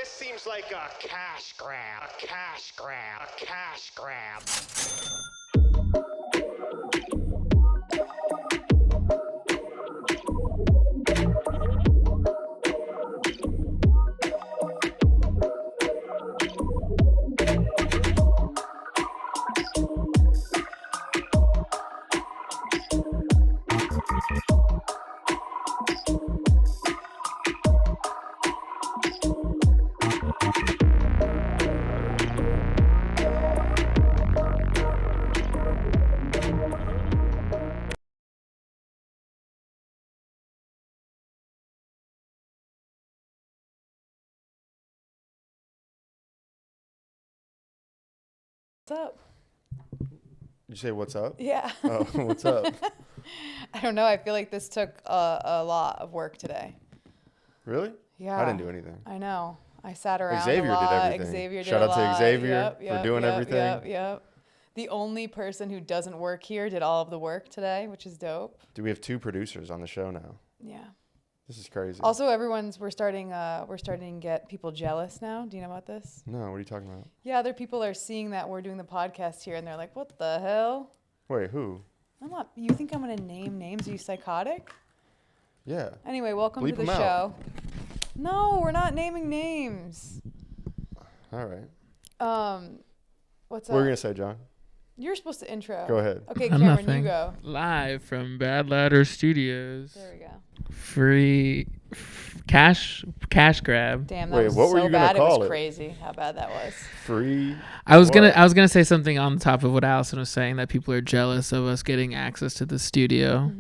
This seems like a cash grab, a cash grab, a cash grab. What's up? Did you say what's up? Yeah. Oh, what's up? I don't know. I feel like this took a lot of work today. Really? Yeah. I didn't do anything. I know. I sat around Xavier a lot. did everything. Xavier did Shout a out to lot. Xavier for doing everything. Yep. The only person who doesn't work here did all of the work today, which is dope. Do we have 2 producers on the show now? Yeah. This is crazy. Also, we're starting to get people jealous now. Do you know about this? No, what are you talking about? Yeah, other people are seeing that we're doing the podcast here, and they're like, "What the hell?" Wait, who? I'm not. You think I'm gonna name names? Are you psychotic? Yeah. Anyway, welcome Bleep to the them out. show. No, we're not naming names. All right. What's What were you up? going to say, John? You're supposed to intro. Go ahead. Okay, I'm Cameron, nothing. you go. Live from Bad Ladder Studios. There we go. Free cash grab. Damn, that Wait, was what were so you gonna bad. It call was it? crazy how bad that was. Free. I was What? gonna say something on top of what Allison was saying, that people are jealous of us getting access to the studio,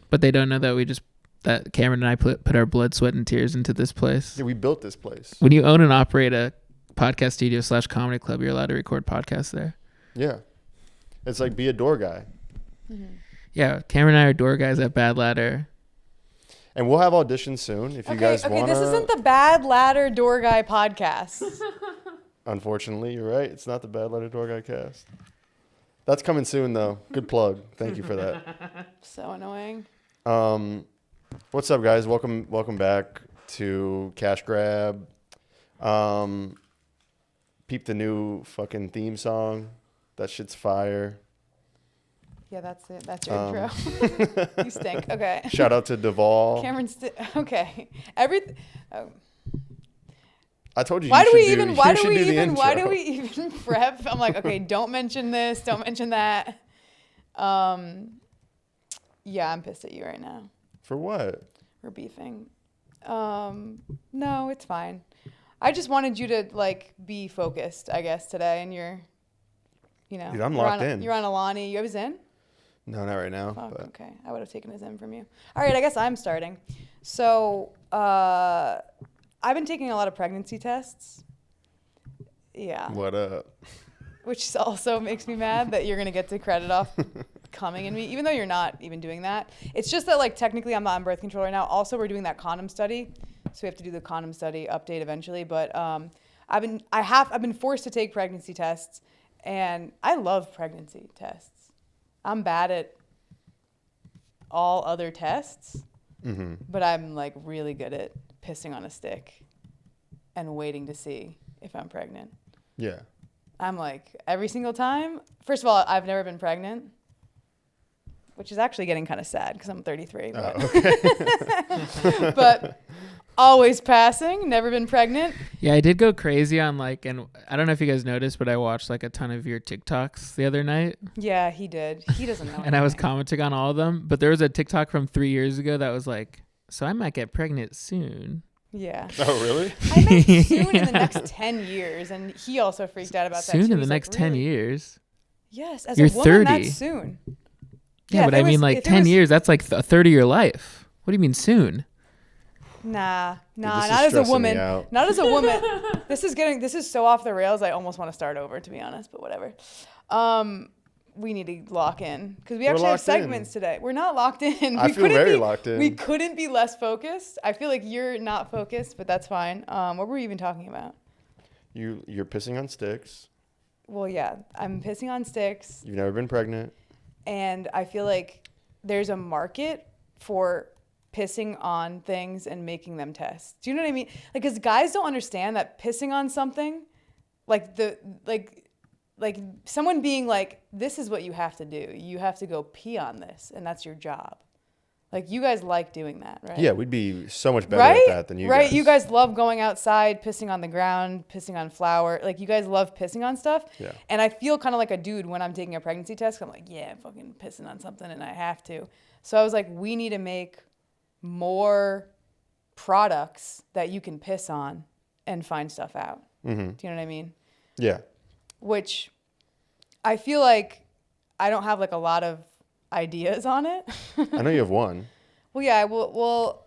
but they don't know that that Cameron and I put our blood, sweat, and tears into this place. Yeah, we built this place. When you own and operate a podcast studio / comedy club, you're allowed to record podcasts there. Yeah. It's like be a door guy. Yeah, Cameron and I are door guys at Bad Ladder. And we'll have auditions soon if you guys want to. Okay, this isn't the Bad Ladder Door Guy podcast. Unfortunately, you're right. It's not the Bad Letter Door Guy cast. That's coming soon, though. Good plug. Thank you for that. So annoying. What's up, guys? Welcome back to Cash Grab. Peep the new fucking theme song. That shit's fire. Yeah, that's it. That's your intro. You stink. Okay. Shout out to Duvall. Cameron's okay. I told you. Why you do we should even? do, Why you do should we do the even? Why do intro. we even prep? I'm like, okay, don't mention this. Don't mention that. Yeah, I'm pissed at you right now. For what? We're beefing. No, it's fine. I just wanted you to like be focused, I guess, today, and you're, Dude, I'm locked in. You're on Alani. You have a Zen? No, not right now. Fuck, But okay. I would have taken a Zen from you. All right, I guess I'm starting. So, I've been taking a lot of pregnancy tests. Yeah. what up? Which also makes me mad that you're going to get to credit off coming in me, even though you're not even doing that. It's just that, like, technically I'm not on birth control right now. Also, we're doing that condom study. So we have to do the condom study update eventually. But I've been forced to take pregnancy tests, and I love pregnancy tests. I'm bad at all other tests, but I'm like really good at pissing on a stick and waiting to see if I'm pregnant. Yeah. I'm like, every single time. First of all, I've never been pregnant, which is actually getting kind of sad because I'm 33. But, Okay. but always passing, never been pregnant. Yeah, I did go crazy on and I don't know if you guys noticed, but I watched like a ton of your TikToks the other night. Yeah, he did. He doesn't know. And I was anything. commenting on all of them, but there was a TikTok from 3 years ago that was like, so I might get pregnant soon. Yeah. Oh, really? I meant soon in the next 10 years. And he also freaked out about that Soon too. in the He's next like, 10 really? years. Yes. As You're a woman, 30. that's soon. Yeah, but if I it mean was- like if it 10 was- years, that's like a third of your life. What do you mean soon? Nah, this is not as a stressing me woman. out. Not as a woman. This is so off the rails. I almost want to start over, to be honest, but whatever. We need to lock in because we actually have locked in. segments today. We're not locked in. I feel very locked in. We couldn't be less focused. I feel like you're not focused, but that's fine. What were we even talking about? You're pissing on sticks. Well, yeah, I'm pissing on sticks, You've never been pregnant. and I feel like there's a market for pissing on things and making them test. Do you know what I mean? Like, because guys don't understand that pissing on something, like someone being like, this is what you have to do. You have to go pee on this, and that's your job. Like, you guys like doing that, right? Yeah, we'd be so much better right? at that than you right? guys. You guys love going outside, pissing on the ground, pissing on flour. Like, you guys love pissing on stuff. Yeah. And I feel kind of like a dude when I'm taking a pregnancy test. I'm like, yeah, I'm fucking pissing on something, and I have to. So I was like, we need to make more products that you can piss on and find stuff out. Mm-hmm. Do you know what I mean? Yeah. Which I feel like I don't have like a lot of ideas on it. I know you have one. Well, yeah. Well,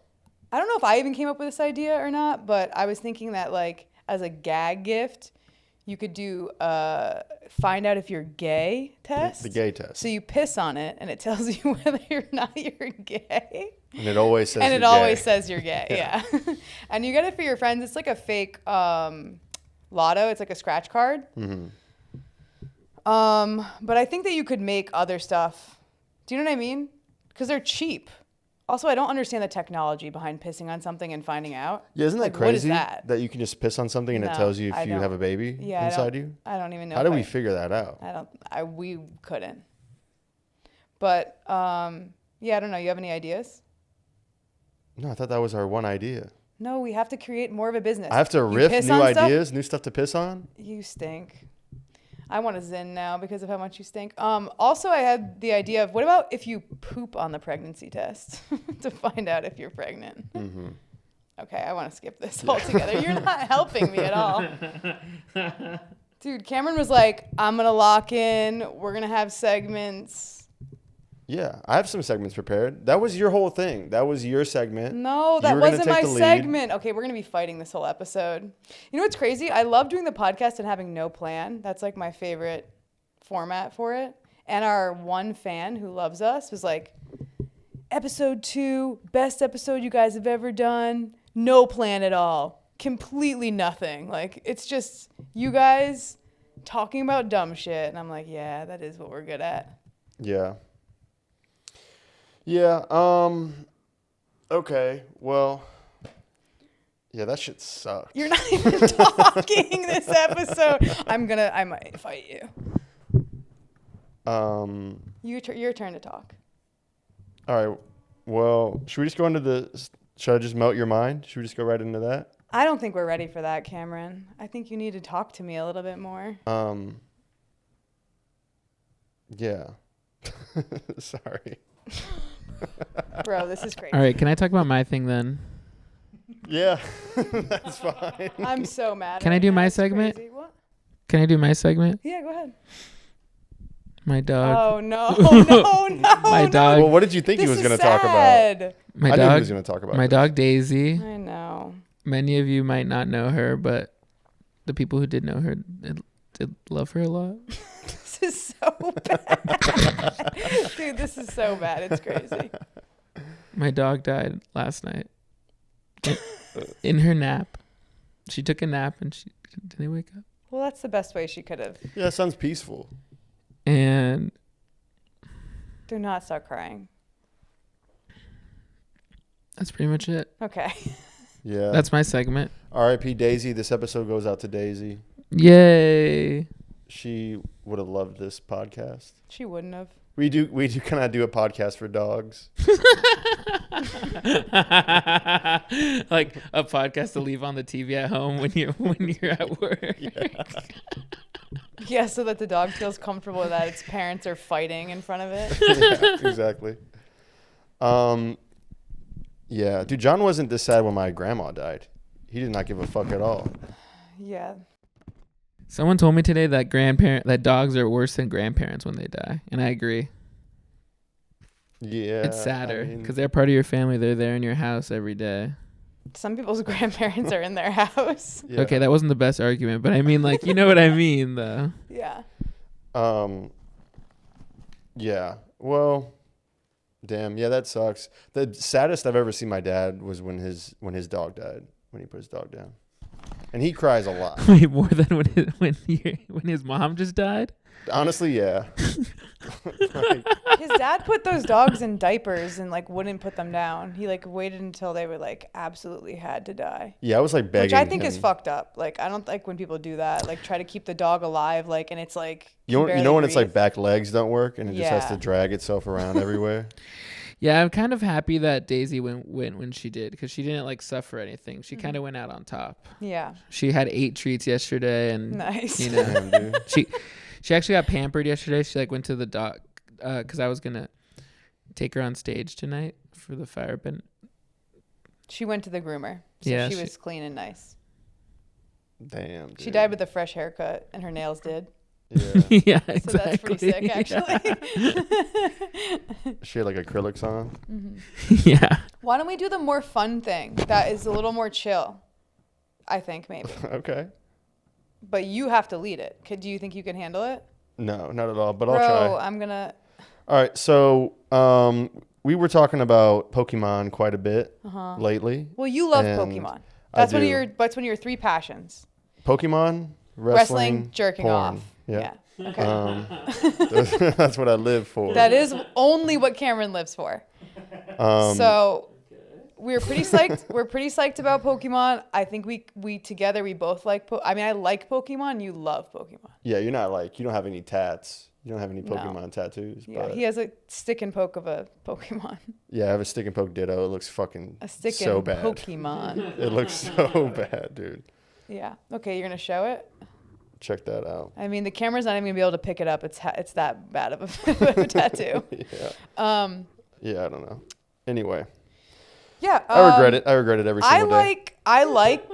I don't know if I even came up with this idea or not, but I was thinking that like as a gag gift, you could do find out if you're gay test. The gay test. So you piss on it, and it tells you whether or not you're gay. And it always says. And it you're always gay. says you're gay. Yeah. And you get it for your friends. It's like a fake lotto. It's like a scratch card. Mm-hmm. But I think that you could make other stuff. Do you know what I mean? Because they're cheap. Also, I don't understand the technology behind pissing on something and finding out. Yeah, isn't that Like, crazy? what is that? You can just piss on something and No, it tells you I if you don't. have a baby Yeah, inside you? I don't even know. How if do we figure that out? We couldn't. But yeah, I don't know. You have any ideas? No, I thought that was our one idea. No, we have to create more of a business. I have to You riff piss new on stuff? ideas, new stuff to piss on? You stink. I want a Zyn now because of how much you stink. Also, I had the idea of what about if you poop on the pregnancy test to find out if you're pregnant? Mm-hmm. Okay, I want to skip this altogether. You're not helping me at all. Dude, Cameron was like, I'm going to lock in. We're going to have segments. Yeah, I have some segments prepared. That was your whole thing. That was your segment. No, You that were gonna wasn't take my the lead. segment. Okay, we're going to be fighting this whole episode. You know what's crazy? I love doing the podcast and having no plan. That's like my favorite format for it. And our one fan who loves us was like, episode 2, best episode you guys have ever done. No plan at all. Completely nothing. Like, it's just you guys talking about dumb shit. And I'm like, yeah, that is what we're good at. Yeah. Yeah, okay, well, yeah, that shit sucked. You're not even talking this episode. I might fight you. Your turn to talk. All right, well, should we just go into should I just melt your mind? Should we just go right into that? I don't think we're ready for that, Cameron. I think you need to talk to me a little bit more. Yeah. Sorry. Bro, this is crazy. All right, can I talk about my thing then? Yeah, that's fine. I'm so mad. Can I right do now. my It's segment? crazy. What? Can I do my segment? Yeah, go ahead. My dog. Oh, no. No, My no. dog. Well, what did you think he This was is going to talk about? sad. My I knew he dog. was going to talk about My this. dog Daisy. I know. Many of you might not know her, but the people who did know her did love her a lot. This is so bad. Dude, this is so bad. It's crazy. My dog died last night in her nap. She took a nap and she didn't wake up. Well, that's the best way she could have. Yeah, that sounds peaceful. And Do not start crying. that's pretty much it. Okay. Yeah. That's my segment. R.I.P. Daisy. This episode goes out to Daisy. Yay. She would have loved this podcast. She wouldn't have. We do kind of do a podcast for dogs. Like a podcast to leave on the TV at home when you're at work. Yeah, so that the dog feels comfortable that its parents are fighting in front of it. Yeah, exactly. Yeah, dude, John wasn't this sad when my grandma died. He did not give a fuck at all. Yeah. Someone told me today that dogs are worse than grandparents when they die, and I agree. Yeah, It's sadder I mean, because they're part of your family. They're there in your house every day. Some people's grandparents are in their house. yeah. Okay, that wasn't the best argument, but I mean, like, you know what I mean, though. Yeah. Yeah. Well, damn. Yeah, that sucks. The saddest I've ever seen my dad was when his dog died. When he put his dog down, and he cries a lot. Wait, more than when his mom just died? Honestly, yeah. Like, His dad put those dogs in diapers and like wouldn't put them down. He like waited until they were like absolutely had to die. yeah, I was like begging Which I think him. is fucked up. Like I don't like when people do that. Like try to keep the dog alive. Like and it's like You can know when barely it's like breathe. back legs don't work and it just has Yeah. to drag itself around everywhere. Yeah, I'm kind of happy that Daisy went when she did because she didn't like suffer anything. She kind of went out on top. Yeah. She had 8 treats yesterday, and Nice. you know, Damn, dude. she actually got pampered yesterday. She like went to the doc because I was gonna take her on stage tonight for the fire bin. She went to the groomer. So Yeah, she she- was clean and nice. Damn, dude. She died with a fresh haircut and her nails did. Yeah. Yeah, So exactly. that's pretty sick actually. She had like acrylics on. Yeah. Why don't we do the more fun thing that is a little more chill? I think maybe. Okay. But you have to lead it. Do you think you can handle it? No, not at all. But Bro, I'll try. I'm gonna All right. So we were talking about Pokemon quite a bit lately. Well, you love And Pokemon. I That's one of do. your your 3 passions. Pokemon, Wrestling, jerking porn. off. Yeah. Okay. That's what I live for. That is only what Cameron lives for. So we're pretty psyched. We're pretty psyched about Pokemon. I think we together we both like. I mean, I like Pokemon. You love Pokemon. Yeah, you're not like you don't have any tats. You don't have any Pokemon tattoos. Yeah, but he has a stick and poke of a Pokemon. yeah, I have a stick and poke Ditto. It looks fucking A stick so and bad. Pokemon. It looks so bad, dude. Yeah. Okay, you're gonna show it. Check that out. I mean, the camera's not even gonna be able to pick it up. It's that bad of a tattoo. Yeah. Yeah, I don't know. Anyway, Yeah. I regret it. I regret it every single day. I like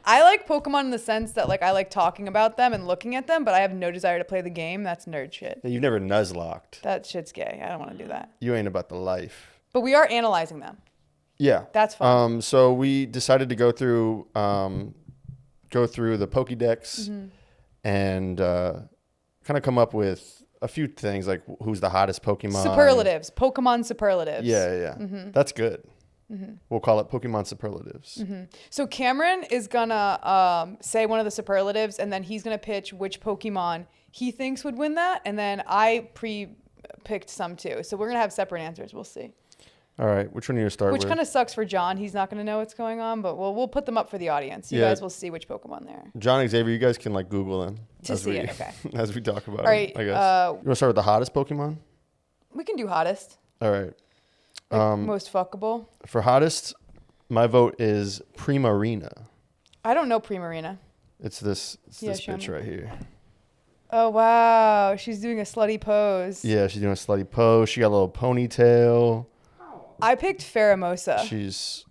I like Pokemon in the sense that like I like talking about them and looking at them, but I have no desire to play the game. That's nerd shit. Yeah, you've never nuzlocked. That shit's gay. I don't want to do that. You ain't about the life. But we are analyzing them. Yeah. That's fun. So we decided to go through the Pokédex and kind of come up with a few things like who's the hottest Pokemon. Superlatives. Pokemon superlatives. Yeah. That's good. We'll call it Pokemon Superlatives. So Cameron is gonna say one of the superlatives, and then he's gonna pitch which Pokemon he thinks would win that, and then I pre-picked some too. So we're gonna have separate answers. We'll see. All right. Which one are you going to start Which with? kind of sucks for John. He's not gonna know what's going on, but we'll put them up for the audience. You Yeah. guys will see which Pokemon they are. John and Xavier, you guys can like Google them. To see it, okay. As we talk about All right, them, I guess. You want to start with the hottest Pokemon? We can do hottest. All right. Most fuckable. For hottest, my vote is Primarina. I don't know Primarina. It's this Yeah, show bitch me. right here. Oh wow, she's doing a slutty pose. Yeah, she's doing a slutty pose. She got a little ponytail. I picked Pheromosa. She's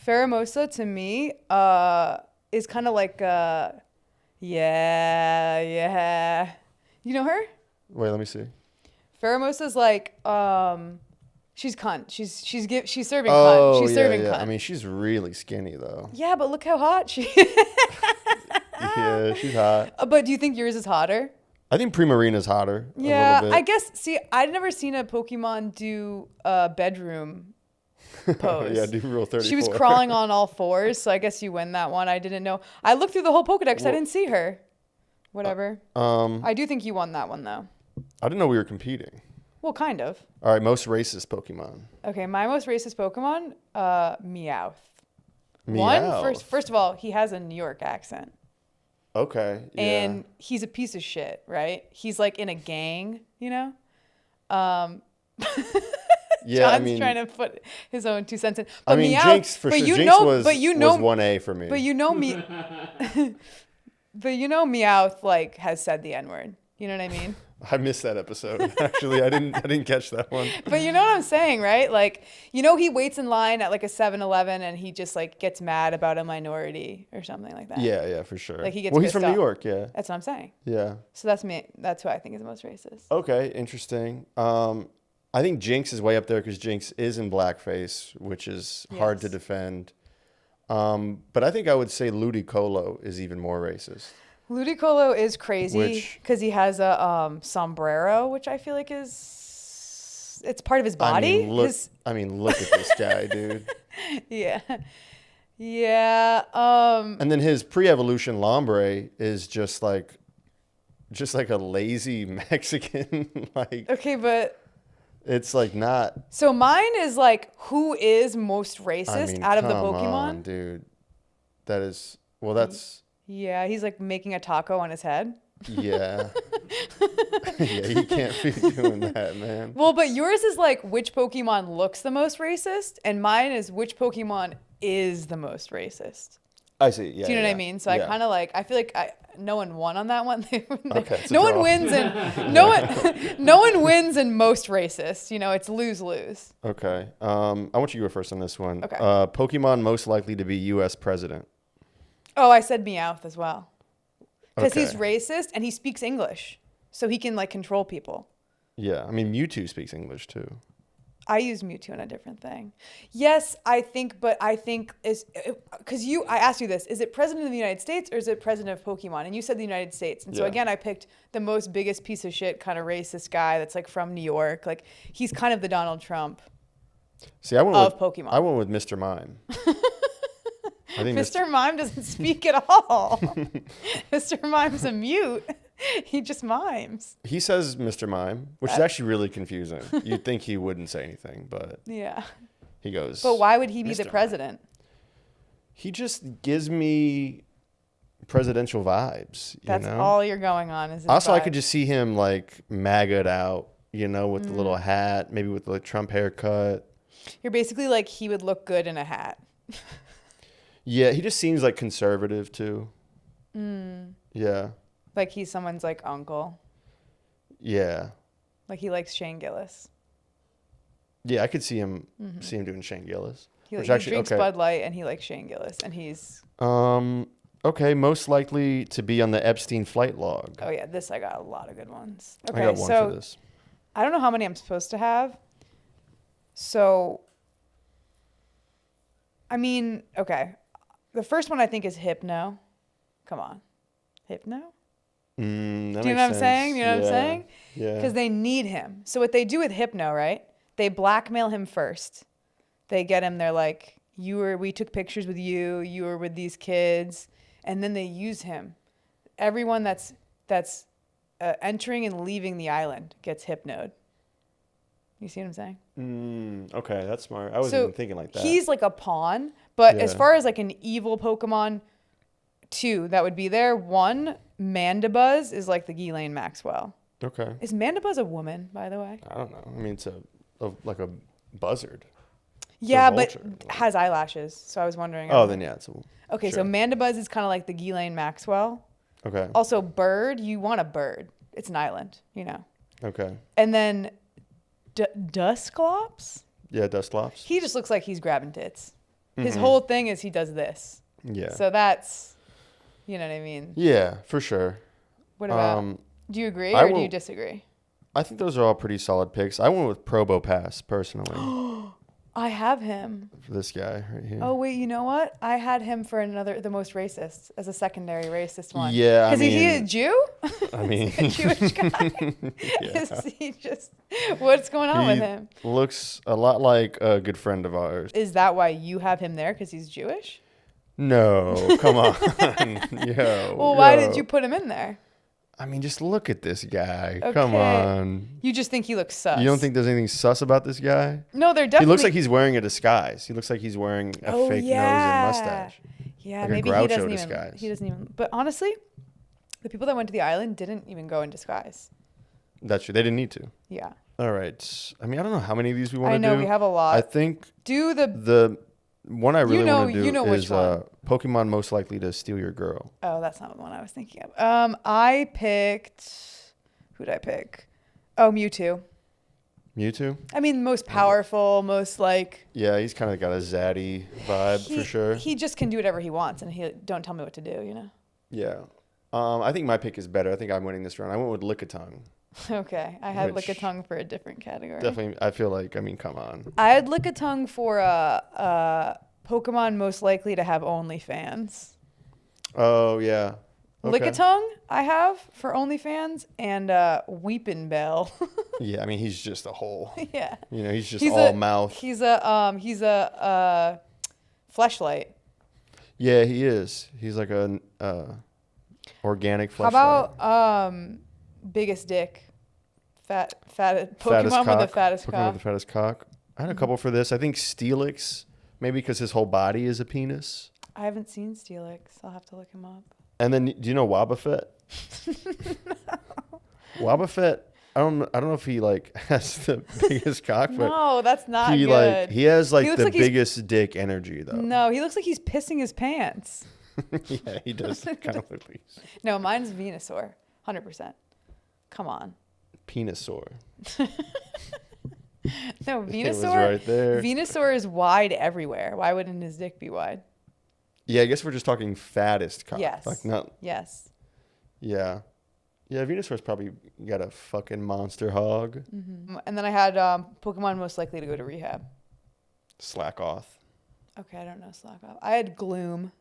Pheromosa to me is kind of like yeah. You know her? wait, let me see. Pheromosa's like she's cunt. She's serving cunt. Oh, She's yeah, serving yeah. cunt. I mean, she's really skinny though. Yeah, but look how hot she Yeah, she's hot. But do you think yours is hotter? I think Primarina's hotter. Yeah, a little I bit. guess. See, I'd never seen a Pokemon do a bedroom pose. Yeah, do Rule 34. She was crawling on all fours, so I guess you win that one. I didn't know. I looked through the whole Pokedex. I didn't see her. Whatever. I do think you won that one, though. I didn't know we were competing. Well, kind of. All right, most racist Pokemon. Okay, my most racist Pokemon, Meowth. Meowth. First of all, he has a New York accent. Okay. Yeah. And he's a piece of shit, right? He's like in a gang, you know? yeah, John's I mean, trying to put his own 2 cents in. But I mean, Meowth, Jinx for but sure. you Jinx know, was, but you know, was 1A for me. but you know me, but you know, Meowth like has said the N-word. You know what I mean? I missed that episode. Actually, I didn't catch that one. But you know what I'm saying, right? Like, you know, he waits in line at like a 7-Eleven and he just like gets mad about a minority or something like that. Yeah, for sure. Like, he gets well, he's pissed from off. New York, yeah. That's what I'm saying. Yeah. So that's me. That's who I think is the most racist. Okay, interesting. I think Jinx is way up there because Jinx is in blackface, which is hard to Yes. defend. But I think I would say Ludicolo is even more racist. Ludicolo is crazy Which- because he has a sombrero, which I feel like it's part of his body. I mean, look at this guy, dude. Yeah. Yeah. And then his pre-evolution Lombre is just like just like a lazy Mexican. Like Okay, but it's like not. so mine is like who is most I racist mean, out of the come Pokemon? on, dude. That is well. That's Yeah, he's like making a taco on his head. yeah. Yeah, you can't be doing that, man. Well, but yours is like which Pokemon looks the most racist, and mine is which Pokemon is the most racist. I see. Yeah. Do you know what I yeah. mean? So I Yeah. kind of like I feel like no one won on that one. Okay, it's a no one draw. wins and no one wins in most racist. You know, it's lose. Okay. I want you to go first on this one. Okay. Pokemon most likely to be U.S. president. Oh, I said Meowth as well. Because he's Okay. racist and he speaks English. So he can like control people. Yeah. I mean, Mewtwo speaks English too. I use Mewtwo in a different thing. Yes, I think is because I asked you this: is it president of the United States or is it president of Pokemon? And you said the United States. And so Yeah. again, I picked the most biggest piece of shit kind of racist guy that's like from New York. Like he's kind of the Donald Trump See, I went of with Pokemon. I went with Mr. Mime. I think Mr. Mime doesn't speak at all. Mr. Mime's a mute. He just mimes. He says Mr. Mime, which is actually really confusing. You'd think he wouldn't say anything, but Yeah. he goes. But why would he be Mr. the Mime. president? He just gives me presidential vibes. That's you know? all you're going on. Is his Also, I vibe. could just see him like MAGA'd out, with the little hat, maybe with the like, Trump haircut. You're basically like he would look good in a hat. Yeah, he just seems like conservative too. Yeah, Like he's someone's like uncle. yeah, Like he likes Shane Gillis. yeah. I could see him doing Shane Gillis. He, Which he actually- drinks okay. Bud Light and he likes Shane Gillis. And he's, Okay, most likely to be on the Epstein flight log. oh yeah, this I got a lot of good ones. I Okay, got one so for this. I don't know how many I'm supposed to have. So, I mean, okay. The first one I think is Hypno. Come on. Hypno? That Do you know makes what I'm sense. saying? You know what I'm Yeah, saying? Yeah. Because they need him. So what they do with Hypno, right? They blackmail him first. They get him. They're like, we took pictures with you. You were with these kids, and then they use him. Everyone that's entering and leaving the island gets hypnoed. You see what I'm saying? Okay, that's smart. I wasn't So even thinking like that. he's like a pawn, but as Yeah. far as like an evil Pokemon, 2 that would be there. 1, Mandibuzz is like the Ghislaine Maxwell. Okay. Is Mandibuzz a woman, by the way? I don't know. I mean, it's like a buzzard. Yeah, but vulture. has eyelashes. So I was wondering. Oh, then yeah, it's Okay, so sure. Mandibuzz is kind of like the Ghislaine Maxwell. Okay. Also, bird, you want a bird. It's an island, you know. Okay. And then Dusclops? Yeah, Dusclops. He just looks like he's grabbing tits. His whole thing is he does this. Yeah. So that's, you know what I mean? Yeah, for sure. What about, do you agree I or do will- you disagree? I think those are all pretty solid picks. I went with Probopass personally I have him. for this guy right here. Oh, wait, you know what? I had him for the most racist, as a secondary racist one. Yeah, I Because is he a mean- Jew? I mean, A Jewish guy? yeah. Is he just, what's going on with He him? looks a lot like a good friend of ours. Is that why you have him there? Because he's Jewish? No, come on. Yo. Well, why yo. did you put him in there? I mean, just look at this guy. Come Okay. on. You just think he looks sus. You don't think there's anything sus about this guy? No, they're He definitely. looks like he's wearing a disguise. He looks like he's wearing a fake nose and mustache. Yeah, Like a maybe he Groucho doesn't disguise. even. He doesn't even. But honestly, the people that went to the island didn't even go in disguise. That's true. They didn't need to. Yeah, All right. I mean, I don't know how many of these we want I to do. know we have a lot. I think Do the. the one I really want to do you know which is one. Pokemon most likely to steal your girl. Oh, that's not the one I was thinking of. I picked. Who did I pick? Oh, Mewtwo. Mewtwo? I mean, most powerful, most like. Yeah, he's kind of got a zaddy vibe for sure. He just can do whatever he wants, and he don't tell me what to do. You know. Yeah. I think my pick is better. I think I'm winning this round. I went with Lickitung. Okay, I had Which- Lickitung for a different category. Definitely, I feel like, I mean, come on. I had Lickitung for Pokemon most likely to have OnlyFans. Oh, yeah. Okay. Lickitung I have for OnlyFans, and Weepin' Bell. Yeah, I mean, he's just a hole. Yeah. You know, he's just all mouth. He's a fleshlight. Yeah, he is. He's like a Organic How fleshlight. about biggest dick? Fat Fattest Pokemon with the cock. fattest Pokemon cock. with the fattest cock. I had a couple for this. I think Steelix, maybe because his whole body is a penis. I haven't seen Steelix. I'll have to look him up. And then, do you know Wobbuffet? Wobbuffet, I don't know if he like has the biggest cock, but No, that's not he good. he has like looks the like he's- biggest dick energy though. No, he looks like he's pissing his pants. Yeah, he does kind of look like No, mine's Venusaur. 100%. Come on. Penisaur. No, It was Venusaur. right there. Venusaur is wide everywhere. Why wouldn't his dick be wide? Yeah, I guess we're just talking fattest cock. Yes. Like not. Yes. Yeah. Yeah, Venusaur's probably got a fucking monster hog. And then I had Pokemon most likely to go to rehab. Slack off. Okay, I don't know Slack off. I had Gloom.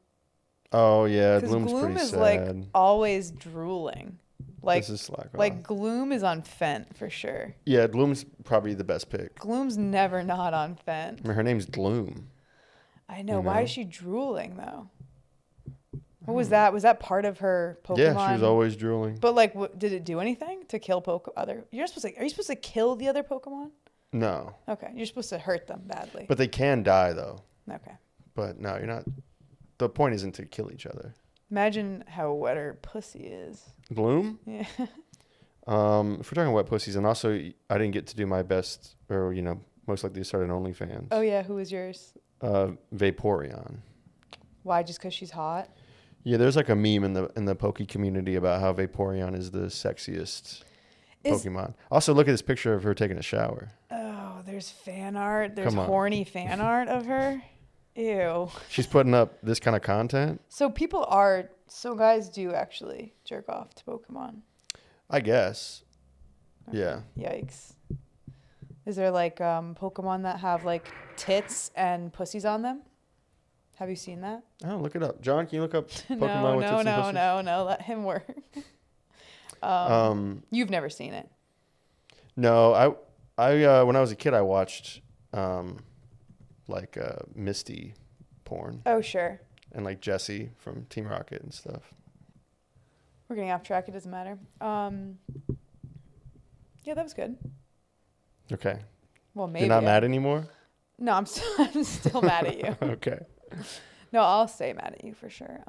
Oh yeah, Because Gloom's Gloom pretty is sad. like always drooling. Like, this is slack off. like Gloom is on Fent for sure. Yeah, Gloom's probably the best pick. Gloom's never not on Fent. I mean, her name's Gloom. I know. You Why know? is she drooling though? What was that? Was that part of her Pokemon? Yeah, she was always drooling. But like, did it do anything to kill other? You're supposed to. Are you supposed to kill the other Pokemon? No, Okay, you're supposed to hurt them badly. but they can die though. Okay. But no, you're not. The point isn't to kill each other. Imagine how wet her pussy is. Gloom. Yeah. If we're talking wet pussies, and also I didn't get to do my best, or most likely to start an OnlyFans. Oh yeah, who was yours? Vaporeon. Why? Just because she's hot? Yeah, there's like a meme in the Poke community about how Vaporeon is the sexiest Pokemon. Also, look at this picture of her taking a shower. Oh, there's fan art. There's Come on. horny fan art of her. Ew. She's putting up this kind of content. So guys do actually jerk off to Pokemon. I guess. Yeah. Yikes. Is there like Pokemon that have like tits and pussies on them? Have you seen that? Oh, look it up. John, can you look up Pokemon No, with tits and pussies? no. Let him work. You've never seen it. No, I when I was a kid, I watched Misty porn Oh, sure. and like Jessie from Team Rocket and stuff. We're getting off track. It doesn't matter. Yeah, that was good. Okay. Well, maybe. You're not mad anymore? No, I'm still mad at you. Okay. No, I'll stay mad at you for sure.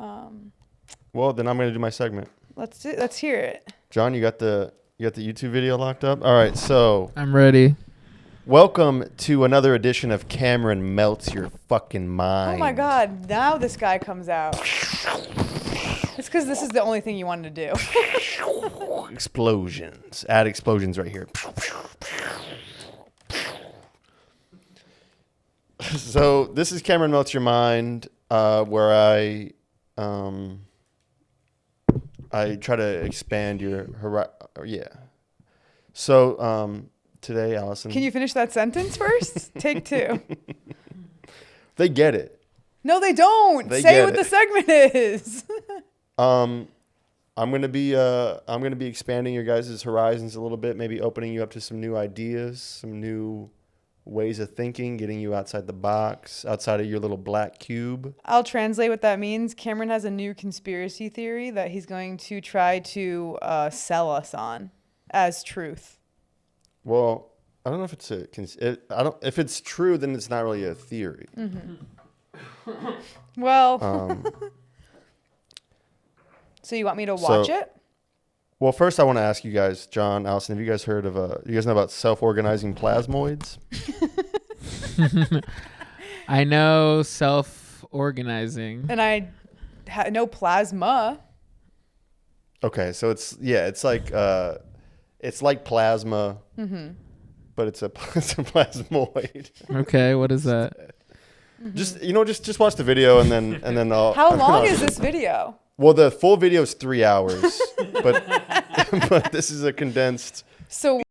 Well, then I'm going to do my segment. Let's hear it. John, you got the YouTube video locked up? All right, so I'm ready. welcome to another edition of Cameron Melts Your Fucking Mind. Oh my God! Now this guy comes out. It's because this is the only thing you wanted to do. Explosions. Add explosions right here. So this is Cameron Melts Your Mind, where I try to expand your horizon. Yeah. So today, Allison. Can you finish that sentence first? Take two. They get it. No, they don't. They Say get what it. the segment is. I'm gonna be expanding your guys' horizons a little bit, maybe opening you up to some new ideas, some new ways of thinking, getting you outside the box, outside of your little black cube. I'll translate what that means. Cameron has a new conspiracy theory that he's going to try to sell us on as truth. Well, I don't know if it's if it's true, then it's not really a theory. Well, so you want me to watch it? Well, first I want to ask you guys, John, Allison, have you guys heard of you guys know about self-organizing plasmoids? I know self-organizing. And I know plasma. Okay, so it's like plasma, but it's a plasmoid. Okay, what is that? Just watch the video and then I'll. How long is this video? Well, the full video is 3 hours, but this is a condensed. So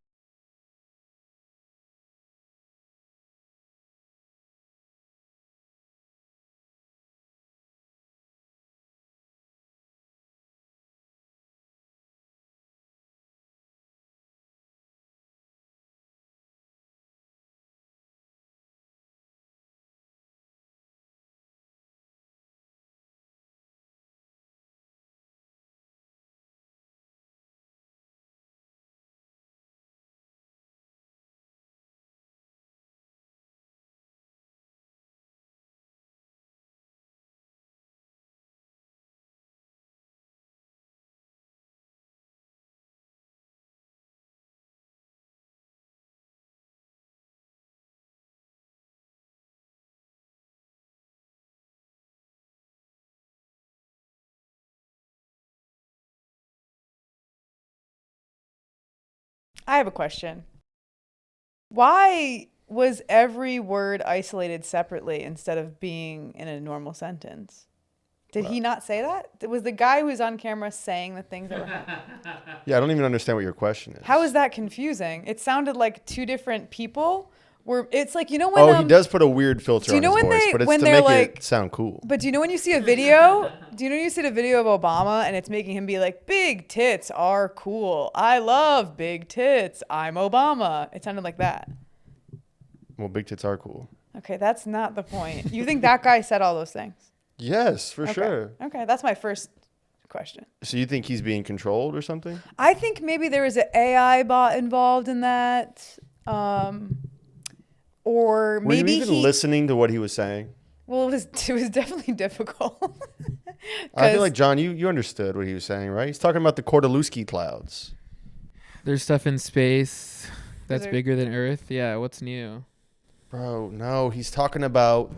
I have a question. Why was every word isolated separately instead of being in a normal sentence? Did he not say that? Was the guy who was on camera saying the things that were Yeah, I don't even understand what your question is. How is that confusing? It sounded like two different people. It's like, you know when he does put a weird filter do you on know his when voice, they- but it's when to they're make like- it sound cool. But do you know when you see a video? Do you know when you see the video of Obama and it's making him be like, big tits are cool. I love big tits. I'm Obama. It sounded like that. Well, big tits are cool. Okay, that's not the point. You think that guy said all those things? Yes, for Okay. sure. Okay, that's my first question. So you think he's being controlled or something? I think maybe there was an AI bot involved in that. Or Were maybe you even listening to what he was saying? Well, it was definitely difficult. I feel like, John, you understood what he was saying, right? He's talking about the Kordaluski clouds. There's stuff in space that's there- bigger than Earth. Yeah, what's new? Bro, no, he's talking about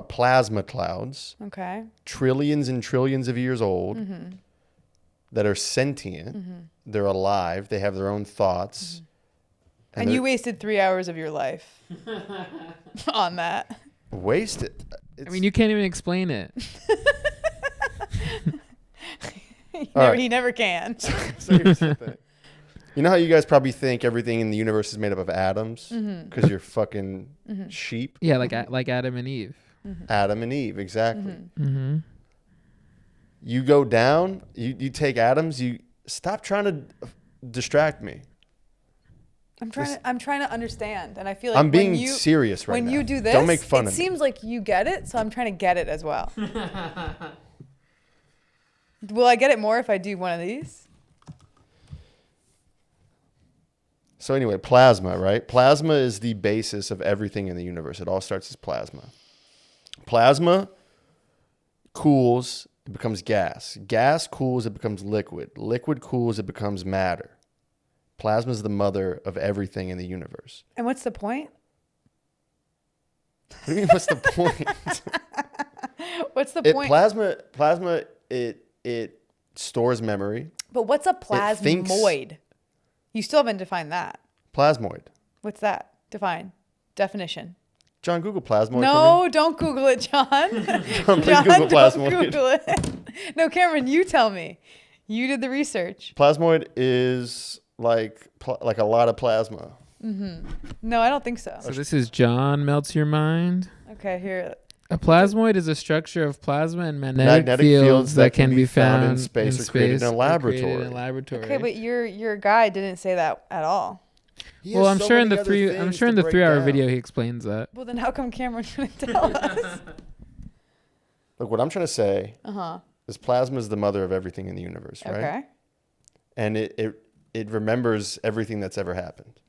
plasma clouds, Okay. trillions and trillions of years old, Mm-hmm. that are sentient. They're alive. They have their own thoughts. And you wasted 3 hours of your life on that. wasted. I mean, you can't even explain it. He never can. So here's the thing. You know how you guys probably think everything in the universe is made up of atoms because you're fucking sheep? Yeah, like Adam and Eve. Adam and Eve, exactly. Mm-hmm. You go down, you take atoms, you stop trying to distract me. I'm trying to understand, and I feel like I'm being when you, serious right when now. you do this, Don't make fun it of me. seems like you get it, so I'm trying to get it as well. Will I get it more if I do one of these? So anyway, plasma, right? Plasma is the basis of everything in the universe. It all starts as plasma. Plasma cools, it becomes gas. Gas cools, it becomes liquid. Liquid cools, it becomes matter. Plasma is the mother of everything in the universe. And what's the point? What do you mean, what's the point? What's the point? Plasma, it stores memory. But what's a thinks- plasmoid? You still haven't defined that. Plasmoid. What's that? Definition. John, Google plasmoid No, don't Google it, John. for me. John, please John, Google don't plasmoid. Google it. No, Cameron, you tell me. You did the research. Plasmoid is like a lot of plasma. No, I don't think so. So this is John Melts Your Mind. Okay, here. A plasmoid is a structure of plasma and magnetic fields that can be found in space or created in a or laboratory. created in a laboratory. Okay, but your guy didn't say that at all. He Well, has I'm so sure in many the other I'm things sure in to the break 3-hour down. video he explains that. Well, then how come Cameron couldn't tell us? Look, what I'm trying to say Uh-huh. is plasma is the mother of everything in the universe, right? Okay. And it remembers everything that's ever happened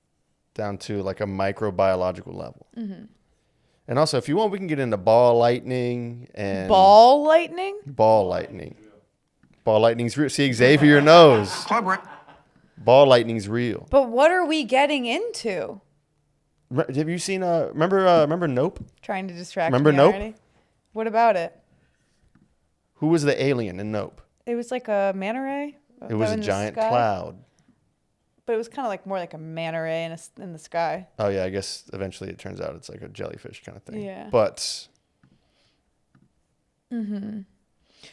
down to like a microbiological level. Mm-hmm. And also, if you want, we can get into ball lightning and Ball lightning? ball lightning. Ball lightning's real. See, Xavier knows. Ball lightning's real. But what are we getting into? Have you seen? Remember Nope? Trying to distract Remember me Nope? already? What about it? Who was the alien in Nope? It was like a manta ray? It was a in the giant sky? cloud. But it was kind of like more like a manta ray in the sky. Oh yeah, I guess eventually it turns out it's like a jellyfish kind of thing. Yeah. But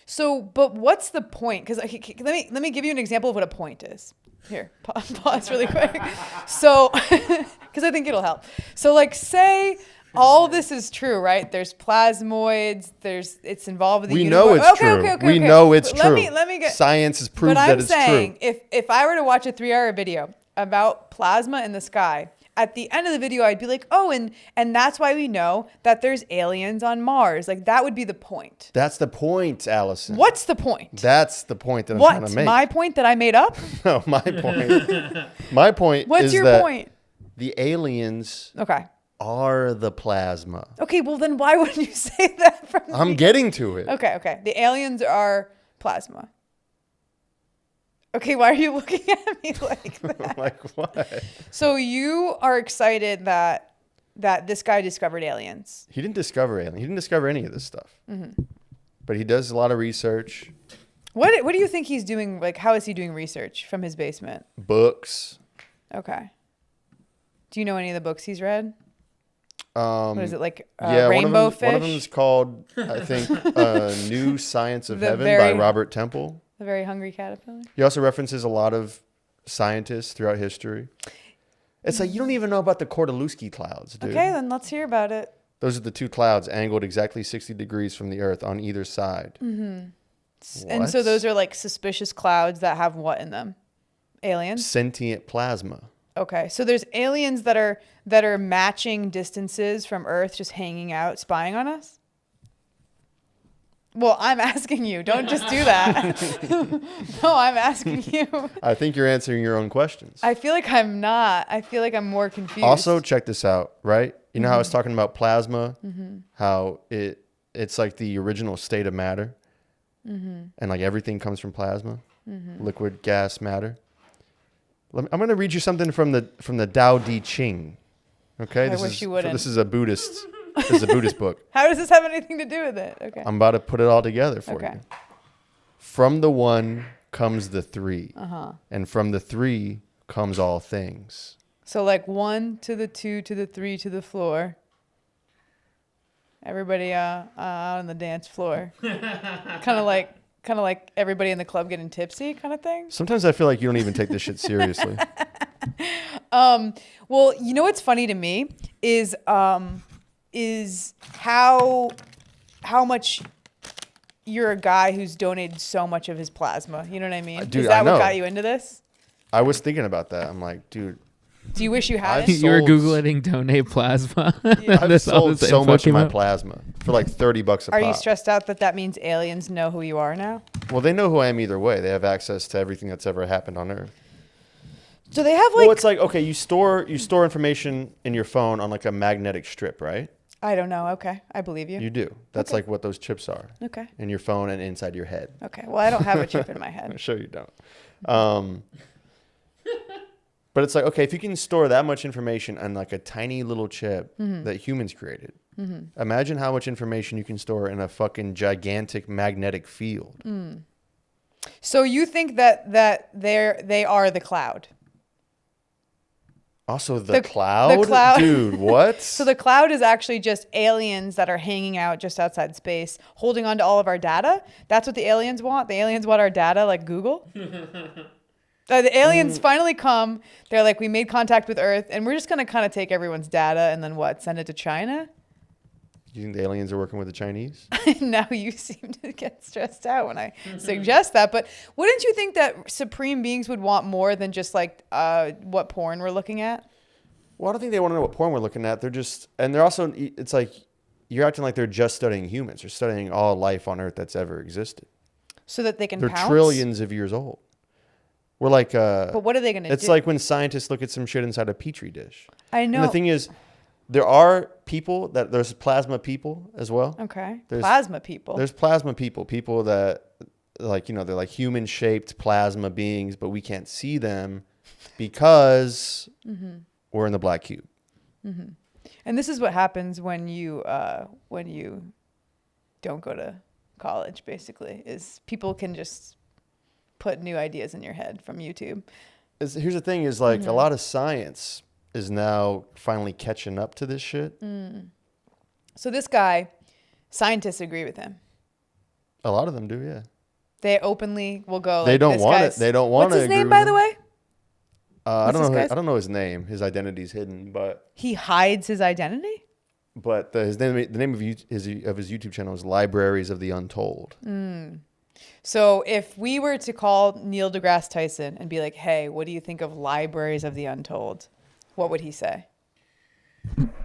So, but what's the point? Because let me give you an example of what a point is. Here, pause really quick. So, because I think it'll help. So, like, say all this is true, right? There's plasmoids. It's involved with the we universe. know it's Okay, true. okay, We okay. know it's But true. Let me get. Science has proved But that I'm it's saying, true. if I were to watch a 3-hour video about plasma in the sky, at the end of the video, I'd be like, oh, and that's why we know that there's aliens on Mars. Like, that would be the point. That's the point, Allison. What's the point? That's the point that I'm trying What? to make. My point that I made up? No, my point. My point What's is your that point? the aliens Okay. are the plasma. Okay, well then why wouldn't you say that from the I'm getting to it. Okay. The aliens are plasma. Okay, why are you looking at me like that? Like what? So you are excited that this guy discovered aliens. He didn't discover alien. He didn't discover any of this stuff. Mm-hmm. But he does a lot of research, What do you think he's doing? Like, how is he doing research from his basement? books. Okay. Do you know any of the books he's read? What is it, like one Rainbow of them Fish? is called, I think, New Science of The Heaven by very- Robert Temple. The Very Hungry Caterpillar? He also references a lot of scientists throughout history. It's like you don't even know about the Kordaluski clouds, dude. Okay, then let's hear about it. Those are the two clouds angled exactly 60 degrees from the Earth on either side. And What? so those are like suspicious clouds that have what in them? Aliens? Sentient plasma. Okay, so there's aliens that are matching distances from Earth, just hanging out, spying on us. Well, I'm asking you. Don't just do that. No, I'm asking you. I think you're answering your own questions. I feel like I'm not. I feel like I'm more confused. Also, check this out, right? You know how I was talking about plasma, how it's like the original state of matter, and like everything comes from plasma, liquid, gas, matter. I'm going to read you something from the Tao Te Ching. Okay, I wish you wouldn't. This is a Buddhist. This is a Buddhist book. How does this have anything to do with it? Okay. I'm about to put it all together for Okay. you. From the one comes the three, and from the three comes all things. So like 1 to the 2 to the 3 to the floor. Everybody out on the dance floor. kind of like everybody in the club getting tipsy kind of thing. Sometimes I feel like you don't even take this shit seriously. Well, you know what's funny to me is how much you're a guy who's donated so much of his plasma. You know what I mean? Dude, is that I know. what got you into this? I was thinking about that. I'm like, dude, Do you wish you I've hadn't? You were sold- googling donate plasma. I've That's all sold this so info much of came my up. plasma for like $30 a pop. Are you stressed out that means aliens know who you are now? Well, they know who I am either way. They have access to everything that's ever happened on Earth. So they have like Well, it's like, okay, you store information in your phone on like a magnetic strip, right? I don't know. Okay, I believe you. You do. That's like what those chips are Okay. in your phone and inside your head. Okay. Well, I don't have a chip in my head. I'm sure you don't. But it's like, okay, if you can store that much information on like a tiny little chip that humans created, imagine how much information you can store in a fucking gigantic magnetic field. So you think that they are the cloud? Also, The cloud? cloud. Dude, what? So the cloud is actually just aliens that are hanging out just outside space, holding on to all of our data. That's what the aliens want. The aliens want our data, like Google. The aliens finally come. They're like, we made contact with Earth, and we're just gonna kind of take everyone's data and then what? Send it to China? You think the aliens are working with the Chinese? Now you seem to get stressed out when I suggest that. But wouldn't you think that supreme beings would want more than just like what porn we're looking at? Well, I don't think they want to know what porn we're looking at. They're also, it's like, you're acting like they're just studying humans. They're studying all life on Earth that's ever existed. So that they can They're pounce? trillions of years old. We're like, But what are they going to do? it's like when scientists look at some shit inside a petri dish. I know. And the thing is, there's plasma people as well. Okay. There's- Plasma people. There's plasma people that like, they're like human shaped plasma beings, but we can't see them because we're in the black cube. And this is what happens when you don't go to college, basically, is people can just put new ideas in your head from YouTube. Here's the thing is like a lot of science is now finally catching up to this shit. So this guy, scientists agree with him. A lot of them do, yeah. They openly will go. They like, don't this want it. guy's- They don't want What's to his agree name, with by him. the way? I What's don't this know. guy's- I don't know his name. His identity's hidden, but He hides his identity. his name, the name of his YouTube channel is Libraries of the Untold. So if we were to call Neil deGrasse Tyson and be like, "Hey, what do you think of Libraries of the Untold?" What would he say?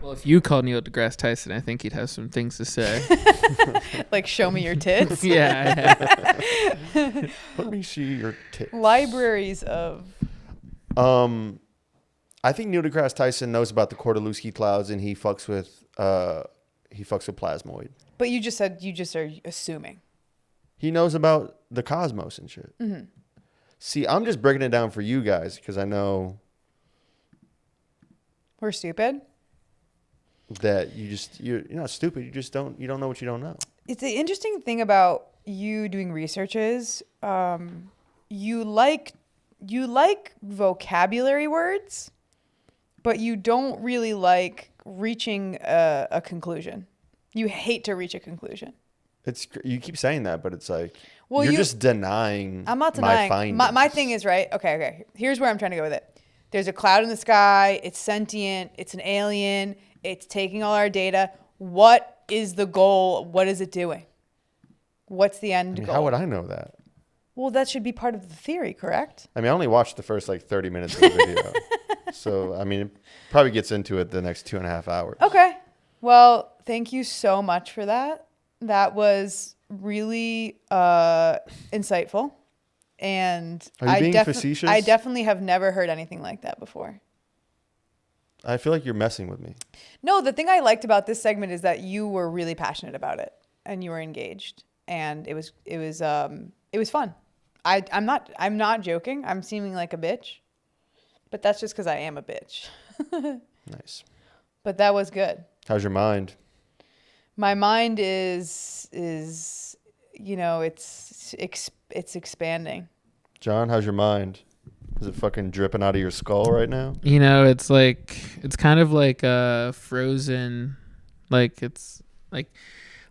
Well, if you called Neil deGrasse Tyson, I think he'd have some things to say. Like, show me your tits. Yeah. Let me see your tits. Libraries of. I think Neil deGrasse Tyson knows about the Kordaluski clouds, and he fucks with Plasmoid. But you just are assuming. He knows about the cosmos and shit. See, I'm just breaking it down for you guys because I know We're stupid. that you're not stupid. You don't know what you don't know. It's the interesting thing about you doing research is you like you like vocabulary words, but you don't really like reaching a conclusion. You hate to reach a conclusion. You keep saying that, but it's like Well, you're just denying. I'm not my denying. findings. My thing is, right? Okay. Here's where I'm trying to go with it. There's a cloud in the sky. It's sentient. It's an alien. It's taking all our data. What is the goal? What is it doing? What's the end goal? How would I know that? Well, that should be part of the theory, correct? I mean, I only watched the first like 30 minutes of the video. So, I mean, it probably gets into it the next 2.5 hours. Okay. Well, thank you so much for that. That was really insightful. And Are you being facetious? I definitely have never heard anything like that before. I feel like you're messing with me. No, the thing I liked about this segment is that you were really passionate about it and you were engaged, and it was fun. I'm not joking. I'm seeming like a bitch, but that's just because I am a bitch. Nice. But that was good. How's your mind? My mind is it's expanding. John, how's your mind? Is it fucking dripping out of your skull right now? You know, it's kind of like frozen, like it's like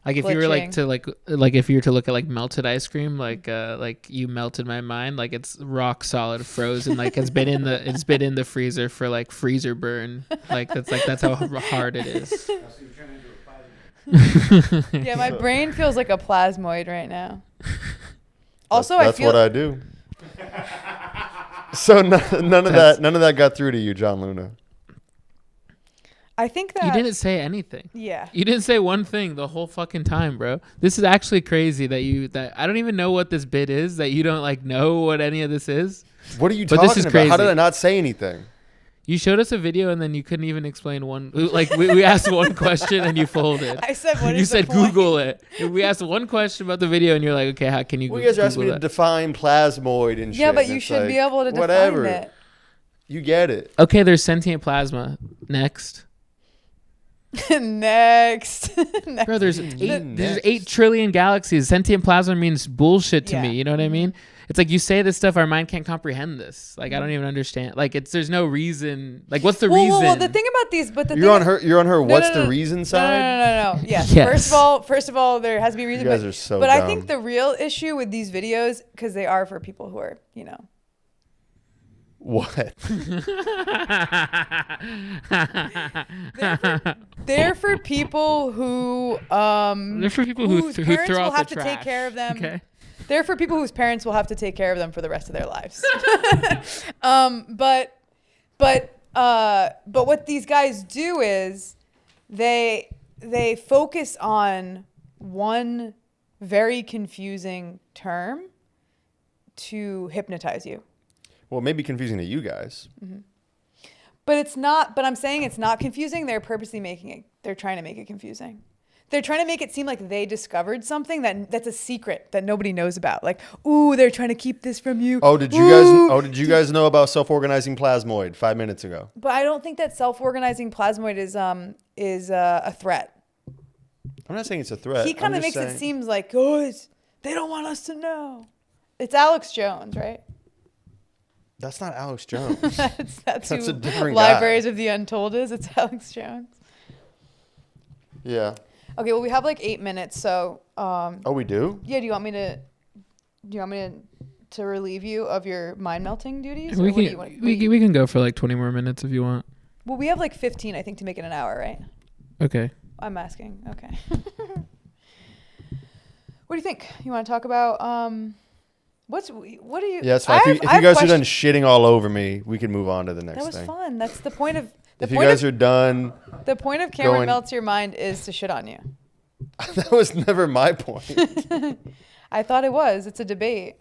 if you were like to like if you were to look at like melted ice cream, like you melted my mind, like it's rock solid frozen, like it's been in the freezer for like freezer burn, that's how hard it is. Yeah, my brain feels like a plasmoid right now. Also, that's what I do. So none of that got through to you, John Luna. I think that you didn't say anything. Yeah. You didn't say one thing the whole fucking time, bro. This is actually crazy that I don't even know what this bit is, that you don't like know what any of this is. What are you But talking this is about? crazy. How did I not say anything? You showed us a video and then you couldn't even explain one. Like we asked one question and you folded. I said, what you is the said point? Google it. And we asked one question about the video and you're like, okay, how can you? Well, you guys are asking me Google to that? define plasmoid and shit. Yeah, but and you it's should like, be able to define whatever. it. You get it. Okay, there's sentient plasma. Next. Next. Bro, there's Next. 8 trillion galaxies. Sentient plasma means bullshit to Yeah. me. You know what I mean? It's like you say this stuff, our mind can't comprehend this. Like I don't even understand. Like there's no reason. Like what's the reason? Well, the thing about these, but the You're thing on her. What's no, the reason side? No. Yes. Yes. First of all, there has to be a reason. You guys but, are so But I dumb. think the real issue with these videos, because they are for people who are, What? they're for people who They're for people who whose who parents throw will out have the to trash. take care of them. Okay. They're for people whose parents will have to take care of them for the rest of their lives. But what these guys do is they focus on one very confusing term to hypnotize you. Well, it may be confusing to you guys. But it's not. But I'm saying it's not confusing. They're purposely making it. They're trying to make it confusing. They're trying to make it seem like they discovered something that's a secret that nobody knows about. Like, ooh, they're trying to keep this from you. Did you guys know about self-organizing plasmoid 5 minutes ago? But I don't think that self-organizing plasmoid is a threat. I'm not saying it's a threat. He kind of makes it seem like, they don't want us to know. It's Alex Jones, right? That's not Alex Jones. That's a who different guy. Libraries of the Untold is. It's Alex Jones. Yeah. Okay, well, we have like 8 minutes, so. Oh, we do? Yeah, do you want me to relieve you of your mind melting duties? We Or what do can you want? we can go for like 20 more minutes if you want. Well, we have like 15, I think, to make it an hour, right? Okay. I'm asking. Okay. What do you think? You want to talk about what do you? Yeah, it's fine. If you guys are done shitting all over me, we can move on to the next That was thing. fun. That's the point of. If you guys are done, the point of Cameron going- melts your mind is to shit on you. that was never my point. I thought it was. It's a debate.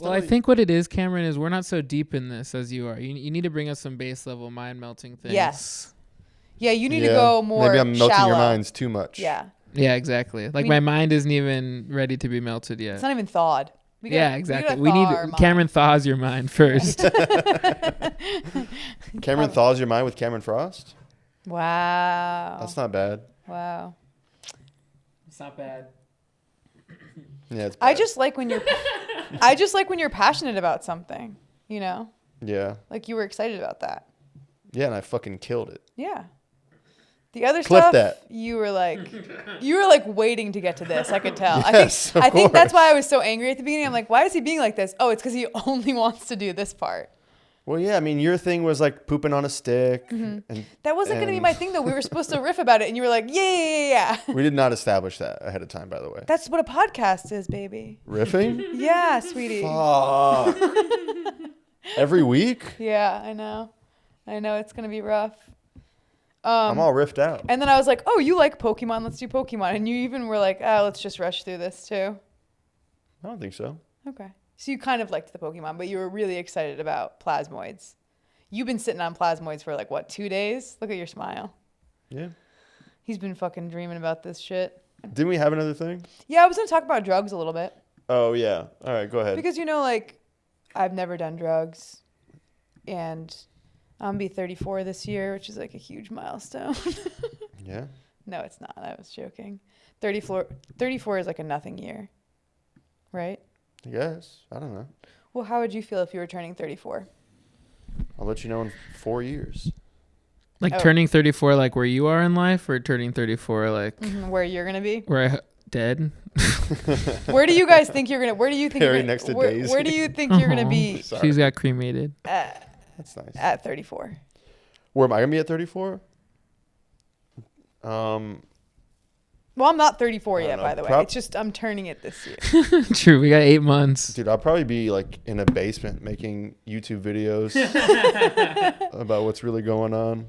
Well, I think what it is, Cameron, is we're not so deep in this as you are. You need to bring us some base level mind melting things. Yes. Yeah, you need to go more Maybe I'm melting shallow. your minds too much. Yeah. Yeah, exactly. Like my mind isn't even ready to be melted yet. It's not even thawed. Yeah, exactly. We need Cameron thaws your mind first. Cameron thaws your mind with Cameron Frost? Wow. That's not bad. Wow. It's not bad. Yeah, it's bad. I just like when you're passionate about something. You know? Yeah. Like you were excited about that. Yeah, and I fucking killed it. Yeah. The other Clip stuff, that. you were like waiting to get to this. I could tell. Yes, I think that's course. why I was so angry at the beginning. I'm like, why is he being like this? Oh, it's because he only wants to do this part. Well, yeah, I mean, your thing was like pooping on a stick. Mm-hmm. And That wasn't going to be my thing, though. We were supposed to riff about it, and you were like, yeah. we did not establish that ahead of time, by the way. That's what a podcast is, baby. Riffing? Yeah, sweetie. Fuck. Every week? Yeah, I know. It's going to be rough. I'm all riffed out. And then I was like, oh, you like Pokemon? Let's do Pokemon. And you even were like, oh, let's just rush through this, too. I don't think so. Okay. So you kind of liked the Pokemon, but you were really excited about Plasmoids. You've been sitting on Plasmoids for like, what, 2 days? Look at your smile. Yeah. He's been fucking dreaming about this shit. Didn't we have another thing? Yeah, I was going to talk about drugs a little bit. Oh, yeah. All right, go ahead. Because, you know, like, I've never done drugs. And I'm going to be 34 this year, which is like a huge milestone. Yeah? No, it's not. I was joking. 34 is like a nothing year. Right? I guess. I don't know. Well, how would you feel if you were turning 34? I'll let you know in 4 years. Like Oh. turning 34, like where you are in life, or turning 34, like Where you're going to be? where dead? Where do you guys think you're going to, where do you think Harry you're gonna, next to where, Daisy. where do you think you're going to be Sorry. She's got cremated. That's nice. at 34? Where am I going to be at 34? Well, I'm not 34 I yet, don't by know. the way. It's just I'm turning it this year. True, we got 8 months. Dude, I'll probably be like in a basement making YouTube videos about what's really going on.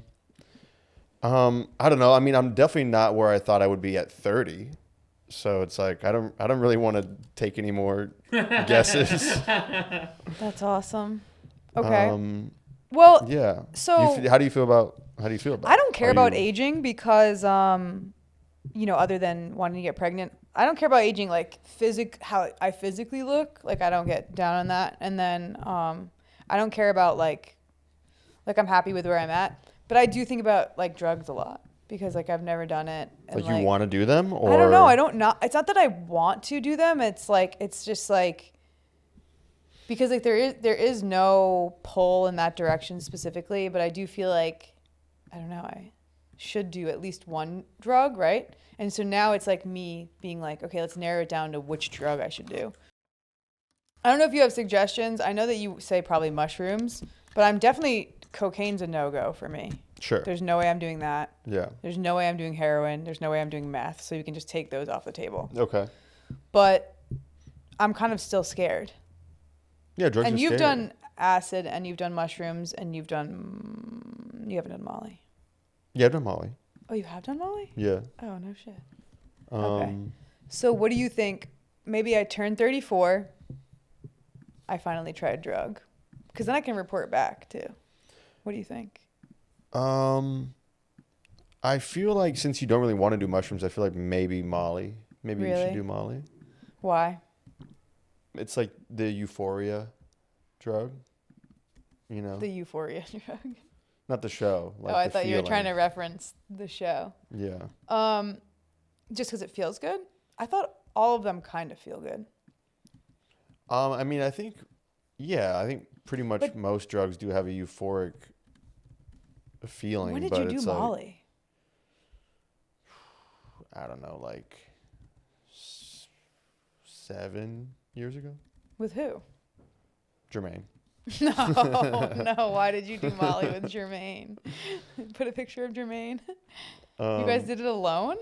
I don't know. I mean, I'm definitely not where I thought I would be at 30. So it's like I don't really want to take any more guesses. That's awesome. Okay. Well, yeah. So how do you feel about I don't care about aging because you know, other than wanting to get pregnant, I don't care about aging like how I physically look. Like I don't get down on that. And then I don't care about like I'm happy with where I'm at. But I do think about like drugs a lot because like I've never done it. And, like you want to do them, or I don't know. It's not that I want to do them. It's like it's just like because like there is no pull in that direction specifically. But I do feel like I don't know. I should do at least one drug, right? And so now it's like me being like, okay, let's narrow it down to which drug I should do. I don't know if you have suggestions. I know that you say probably mushrooms, but I'm definitely cocaine's a no-go for me. Sure. There's no way I'm doing that. Yeah. There's no way I'm doing heroin. There's no way I'm doing meth. So you can just take those off the table. Okay. But I'm kind of still scared. Yeah, drugs. And are you've scary. done acid and you've done mushrooms and you haven't done Molly. Yeah, I've done Molly. Oh, you have done Molly? Yeah. Oh, no shit. Okay. So what do you think? Maybe I turn 34. I finally try a drug. Because then I can report back too. What do you think? I feel like since you don't really want to do mushrooms, I feel like maybe Molly. Maybe you should do Molly. Why? It's like the euphoria drug. You know? The euphoria drug. Not the show. Like I the thought you were trying to feeling. reference the show. Yeah. Just because it feels good? I thought all of them kind of feel good. I mean, I think pretty much most drugs do have a euphoric feeling. When did but you do it's Molly? Like, I don't know, like 7 years ago. With who? Jermaine. No. Why did you do Molly with Jermaine? Put a picture of Jermaine. You guys did it alone?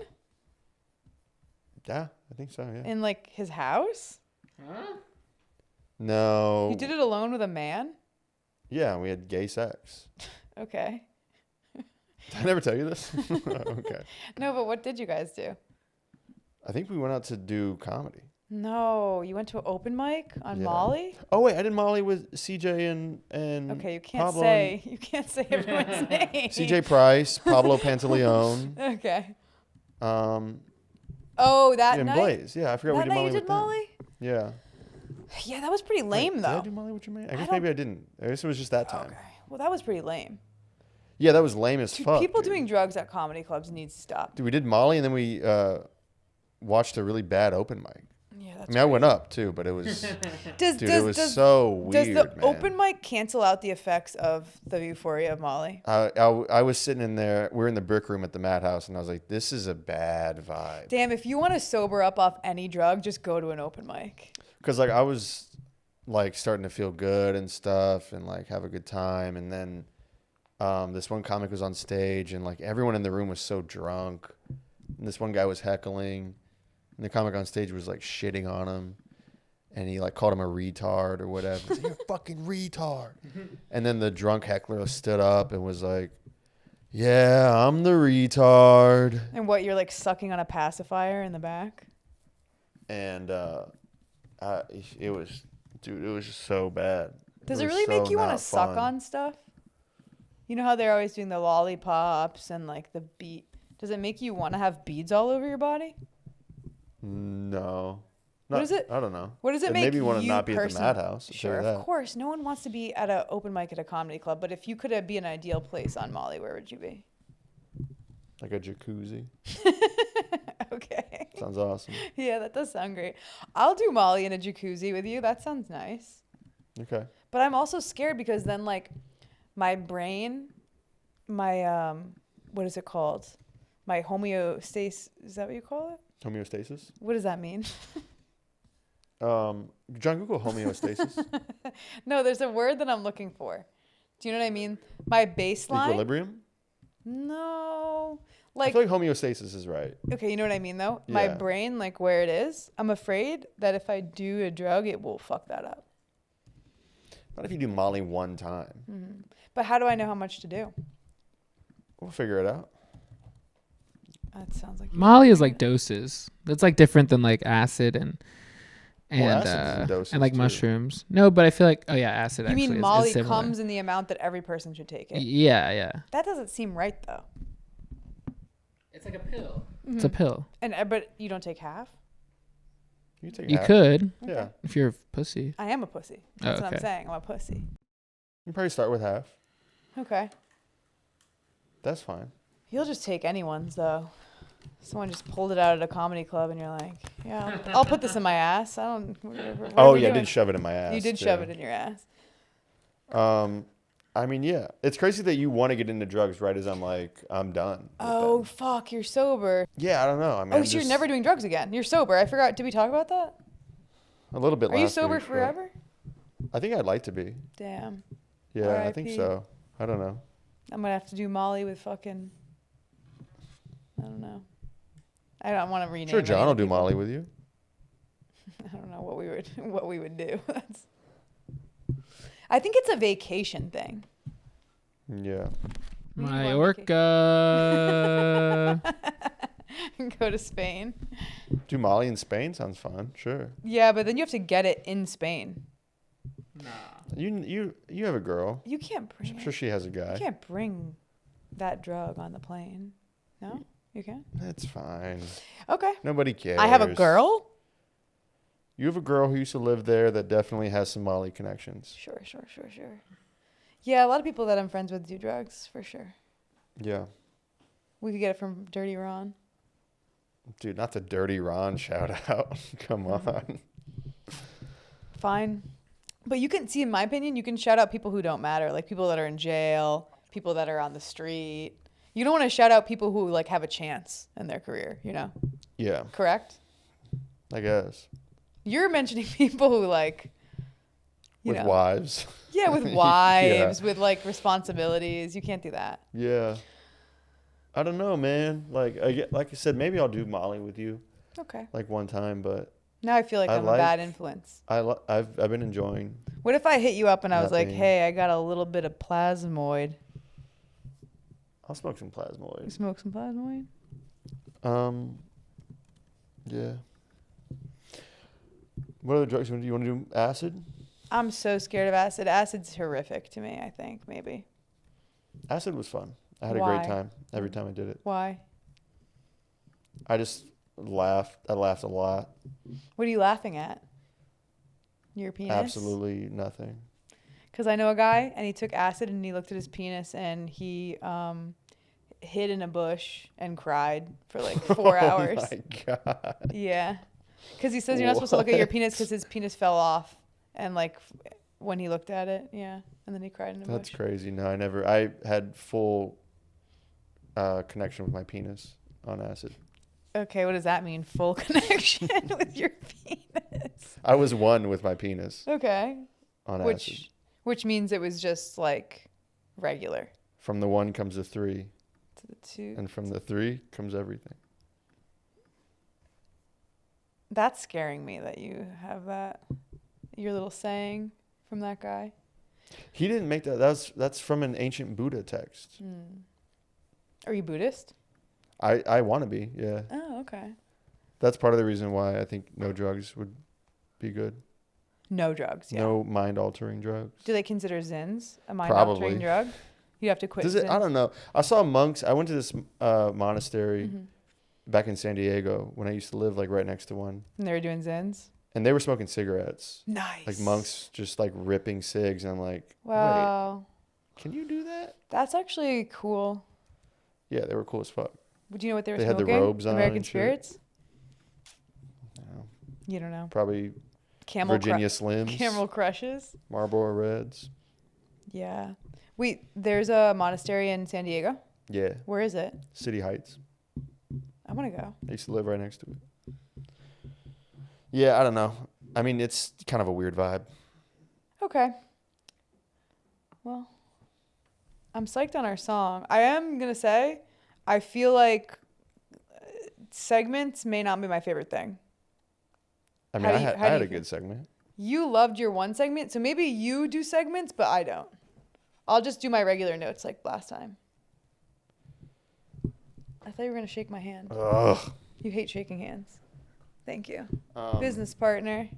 Yeah, I think so. Yeah. In like his house? No. You did it alone with a man? Yeah, we had gay sex. Okay. Did I never tell you this? Okay. No, but what did you guys do? I think we went out to do comedy. No, you went to an open mic on Molly? Oh wait, I did Molly with CJ and Okay, you can't Pablo say everyone's name. CJ Price, Pablo Pantaleone. Okay. Oh, that and night? Blaze. Yeah, I forgot we That did night Molly you with did them. Molly? Yeah. Yeah, that was pretty lame Wait, though. Did I do Molly with Jermaine? I guess maybe I didn't. I guess it was just that time. Okay. Well, that was pretty lame. Yeah, that was lame as Dude, fuck. people dude. doing drugs at comedy clubs needs to stop. Dude, we did Molly and then we watched a really bad open mic. Yeah, that's I mean, I went up too, but it was, Does it was so weird, Does the man. open mic cancel out the effects of the euphoria of Molly? I was sitting in there. We were in the brick room at the Madhouse, and I was like, "This is a bad vibe." Damn, if you want to sober up off any drug, just go to an open mic. Because like I was like starting to feel good and stuff, and like have a good time, and then this one comic was on stage, and like everyone in the room was so drunk, and this one guy was heckling, and the comic on stage was like shitting on him. And he like called him a retard or whatever. He's like, "You're a fucking retard." And then the drunk heckler stood up and was like, "Yeah, I'm the retard." And what, you're like sucking on a pacifier in the back? And it was just so bad. Does it was really so make you want to not suck fun. on stuff? You know how they're always doing the lollipops and like the beat. Does it make you want to have beads all over your body? No. What is it? I don't know. What does it make made me want to you not be at the person- Madhouse. I'll tell Sure, you that. of course. No one wants to be at an open mic at a comedy club, but if you could be an ideal place on Molly, where would you be? Like a jacuzzi. Okay. Sounds awesome. Yeah, that does sound great. I'll do Molly in a jacuzzi with you. That sounds nice. Okay. But I'm also scared because then like my brain, my what is it called? My homeostasis, is that what you call it? Homeostasis. What does that mean? John, Google homeostasis. No, there's a word that I'm looking for. Do you know what I mean? My baseline. Equilibrium. No. I Like, feel like homeostasis is right. okay, you know what I mean though? My Yeah. brain, like where it is, I'm afraid that if I do a drug, it will fuck that up. Not if you do Molly one time. Mm-hmm. But how do I know how much to do? We'll figure it out. That sounds like Molly is like doses. That's like different than like acid and acid's in doses, and like too. mushrooms. No, but I feel like acid. You actually mean is Molly similar. comes in the amount that every person should take it? Yeah. That doesn't seem right though. It's like a pill. It's a pill. And but you don't take half? You take You half. could Yeah. if you're a pussy. I am a pussy. That's what I'm okay. saying. I'm a pussy. You can probably start with half. Okay. That's fine. You'll just take anyone's though. Someone just pulled it out at a comedy club and you're like, yeah, I'll put this in my ass. I don't. What are we I doing? did shove it in my ass. You did shove it in your ass. I mean, yeah. It's crazy that you want to get into drugs right as I'm like, I'm done. with Oh them. fuck, you're sober. Yeah, I don't know. I mean, Oh, I'm so you're just never doing drugs again. You're sober. I forgot. Did we talk about that? a little bit Are you last sober week, but forever? I think I'd like to be. Damn. Yeah, I think RIP. so. I don't know. I'm gonna have to do Molly with fucking. I don't know. I don't want to rename. Sure, John any will of do the people. Molly with you. I don't know what we would do. I think it's a vacation thing. Yeah. We can go on Mallorca. Go to Spain. Do Molly in Spain sounds fun. Sure. Yeah, but then you have to get it in Spain. You have a girl. You can't bring I'm it. sure she has a guy. You can't bring that drug on the plane. No, you can. That's fine. Okay. Nobody cares. I have a girl. You have a girl who used to live there that definitely has some Molly connections. Sure. Yeah, a lot of people that I'm friends with do drugs for sure. Yeah. We could get it from Dirty Ron. Dude, not the Dirty Ron shout out. Come on. Fine. But you can see, in my opinion, you can shout out people who don't matter, like people that are in jail, people that are on the street. You don't want to shout out people who like have a chance in their career, you know? Yeah, Correct? I guess. You're mentioning people who like, you With know. wives. Yeah, with wives, with like responsibilities. You can't do that. Yeah. I don't know, man. Like I said, maybe I'll do Molly with you Okay. like one time, but Now I feel like I I'm a bad like- influence. I've been enjoying. What if I hit you up and I was like, Nothing. hey, I got a little bit of plasmoid. I'll smoke some You Plasmoids. smoke some plasmoid? Yeah. What other drugs? Do you want to do acid? I'm so scared of acid. Acid's horrific to me, I think, maybe. Acid was fun. I had a Why? great time every time I did it. Why? I just laughed. I laughed a lot. What are you laughing at? Your penis? Absolutely nothing. Because I know a guy, and he took acid, and he looked at his penis, and he hid in a bush and cried for like 4 hours. Oh my god. Yeah. Because he says you're not supposed to look at your penis because his penis fell off, and like when he looked at it, yeah, and then he cried in a That's bush. crazy. No, I had full connection with my penis on acid. Okay, what does that mean? Full connection with your penis. I was one with my penis Okay. on acid. Which means it was just like regular. From the 1 comes the 3, To the 2. and from the 3 comes everything. That's scaring me that you have that. Your little saying from that guy. He didn't make that. That's from an ancient Buddha text. Are you Buddhist? I want to be, yeah. Oh, okay. That's part of the reason why I think no drugs would be good. No drugs, yeah. No mind-altering drugs. Do they consider Zins a mind-altering drug? You have to quit Does it? Zins? I don't know. I saw monks. I went to this monastery back in San Diego when I used to live like right next to one. And they were doing Zins? And they were smoking cigarettes. Nice. Like monks just like ripping cigs. And I'm like, Wow. wait, can you do that? That's actually cool. Yeah, they were cool as fuck. Do you know what they were They had smoking? the robes on American and shit. Spirits? No, You don't know. probably Camel Virginia Slims. Camel Crushes? Marlboro Reds. Yeah. There's a monastery in San Diego. Yeah. Where is it? City Heights. I want to go. I used to live right next to it. Yeah, I don't know. I mean, it's kind of a weird vibe. Okay. Well, I'm psyched on our song. I am going to say, I feel like segments may not be my favorite thing. I mean, How I do you- had, how I do had you a good feel? segment. You loved your one segment, so maybe you do segments, but I don't. I'll just do my regular notes like last time. I thought you were going to shake my hand. Ugh. You hate shaking hands. Thank you. Um, Business partner.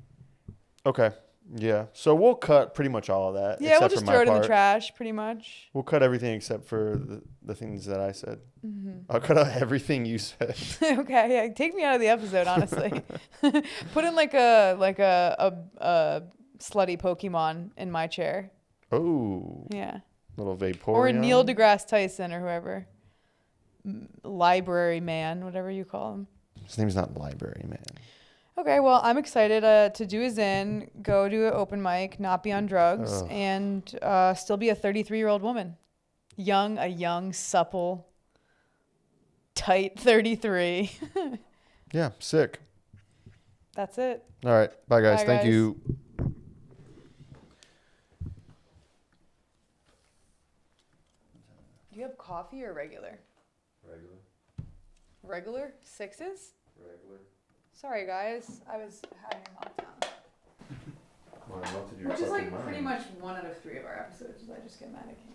Okay. Yeah. So we'll cut pretty much all of that. Yeah, we'll except just for my throw it in the part. trash, pretty much. We'll cut everything except for the things that I said. Mm-hmm. I'll cut out everything you said. Okay, yeah, take me out of the episode, honestly. Put in like a slutty Pokemon in my chair. Oh. Yeah. Little Vaporeon. Or a Neil deGrasse Tyson or whoever. Library man, whatever you call him. His name's not Library Man. Okay, well, I'm excited to do a Zen, go to an open mic, not be on drugs, Ugh. and still be a 33-year-old woman. A young, supple, tight 33. Yeah, sick. That's it. All right. Bye, guys. Bye, Thank guys. you. Do you have coffee or regular? Regular. Regular? 6s? Regular. Sorry, guys. I was having a meltdown. Well, I love to do Which is fucking like mine. pretty much 1 out of 3 of our episodes. I just get mad at you.